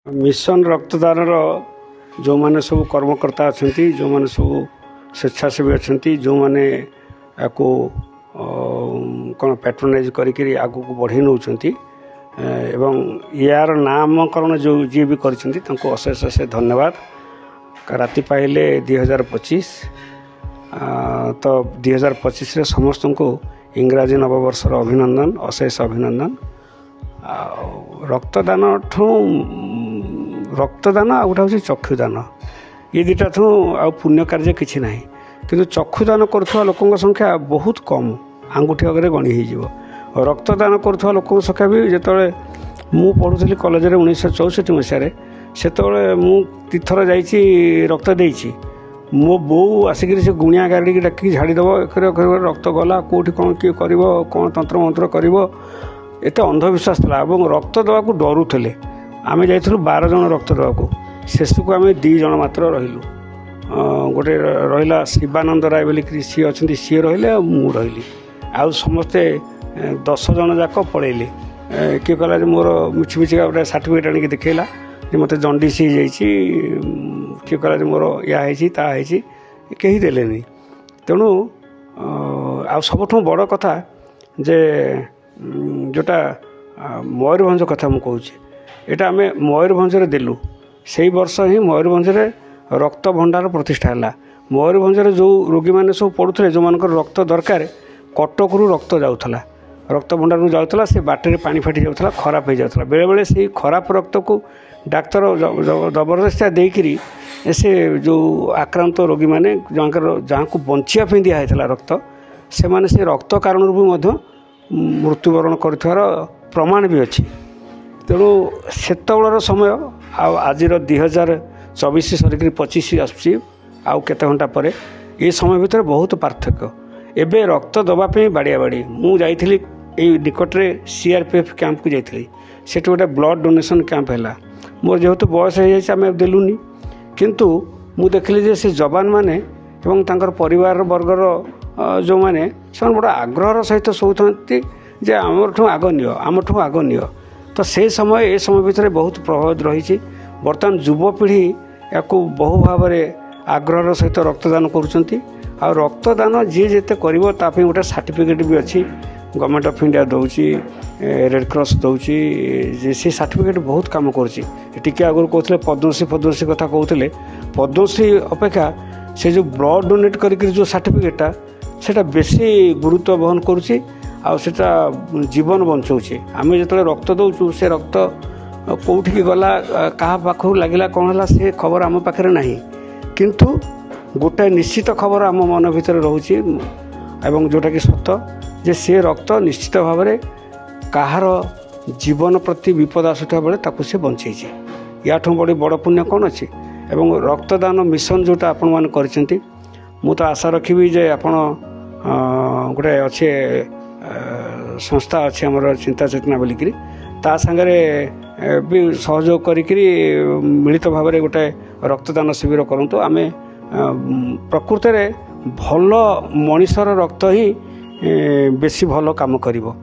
Mission रक्तदान जो मैंने सब कर्मकर्ता अच्छा जो मैंने सब स्वेच्छासेवी अच्छा जो मैंने को कौन पैट्रोनाइज करी आगू को बढ़ी नौ यार नामकरण जो जी भी कर अशेष अशेष धन्यवाद। राति पाइले 2025 तो 2025 समस्त को इंग्राजी नववर्षर अभिनंदन अशेष अभिनंदन। रक्तदान आ गोटे हूँ चक्षुदान ये दुटा ठूँ आ पुण्य कार्य किसी ना कि चक्षुदान करुवा लोकों संख्या बहुत कम आंगुठी अगरे गणी हो। रक्तदान करुवा लोकों संख्या भी जिते मु पढ़ुली कॉलेज 1964 मसीह से तीर्थर जा रक्त देती मो बो आसिक से गुणिया गाड़ी डाक झाड़ीदेव रक्त गला कौटी कौन किए कर कौन तंत्र मंत्र कर एत अंधविश्वास था और रक्त देवाक डरुले। आम जा 12 जन रक्त देवाक शेष को आम 2 जन मात्र रहीलु गोटे रहा शिवानंद राय बोलिक सी अच्छा सी रही मु रही आउ समस्ते 10 जन जाक पलैले किए कहला मोर मिछि मिछिका गोटे सर्टिफिकेट आनिक देखला मत जंडिस हो जाइए किए कहला मोर या कहीं देलेनी। तेणु आ सबुठ बड़ कथा जे जोटा मयूरभंज कथा मुझे कहूँ यहाँ आम मयूरभंज देलु से वर्ष ही मयूरभंज रक्त भंडार प्रतिष्ठा है। मयूरभंज जो रोगी मैंने सब पड़ुते जो मान रक्त दरकार कटकू रक्त जाऊला रक्त भंडार जाऊला से बाटर पानी फाटी जाऊला खराब हो जाता बेले बेले से खराब रक्त को डाक्तर जबरदस्तिया देकरी से जो आक्रांत रोगी मैंने जहाँ को बचापी दिखाई रक्त से रक्त कारण भी मृत्युवरण कर प्रमाण भी अच्छी। तेणु सेतबेलर समय आज 2024 सरिक 25 आउ केते घंटा पर ये समय भितर बहुत पार्थक्य। एबे रक्त दवाई बाड़िया बाड़ी मु जाइली निकटरे CRPF कैंप को जाइली से गोटे ब्लड डोनेशन कैंप है मोर जेहेतु बयस हो जाए देलुनी किंतु मु देखली से जवान माने एवं तांकर परिवार वर्गर जो मैंने से बड़ा आग्रहर सहित शोधती जे आमठू आग नियो आमठू आग नियो। तो से समय ए समय भितर बहुत प्रभावित रही। बर्तमान युवपीढ़ी या बहु भाव में आग्रहर सहित रक्तदान करुँच आ रक्तदान जी जिते कर गोटे सर्टिफिकेट भी अच्छी गवर्नमेंट ऑफ इंडिया दौची रेड क्रॉस दौची से सर्टिफिकेट बहुत काम करके आगुरी कहते पद्मश्री कथा कहते पद्मश्री अपेक्षा से जो ब्लड डोनेट करके जो सर्टिफिकेटा सेटा बेसी गुरुत्व बहन करुँची आटा जीवन बचाऊे। आम जो रक्त दौचु से रक्त कौटी गला क्या पाखु लगे कौन है से खबर आम पाखे ना किंतु गोटाए निश्चित खबर आम मन भर रोचे एवं जोटा कि सत जे से रक्त निश्चित भाव में कहार जीवन प्रति विपद आसुवा बेले ताकू से बंचे या बड़ी बड़ पुण्य कौन अच्छी। एवं रक्तदान मिशन जोटा आपण मैंने कर मु तो आशा रखी जे आपण गोटे अच्छे संस्था अच्छे आमर चिंता चेतना बोलिकी ता सागरे भी सहयोग करी मिलित भाव में गोटे रक्तदान शिविर करूँ आम प्रकृत भल मनीषर रक्त ही बेसी भल काम करिवो।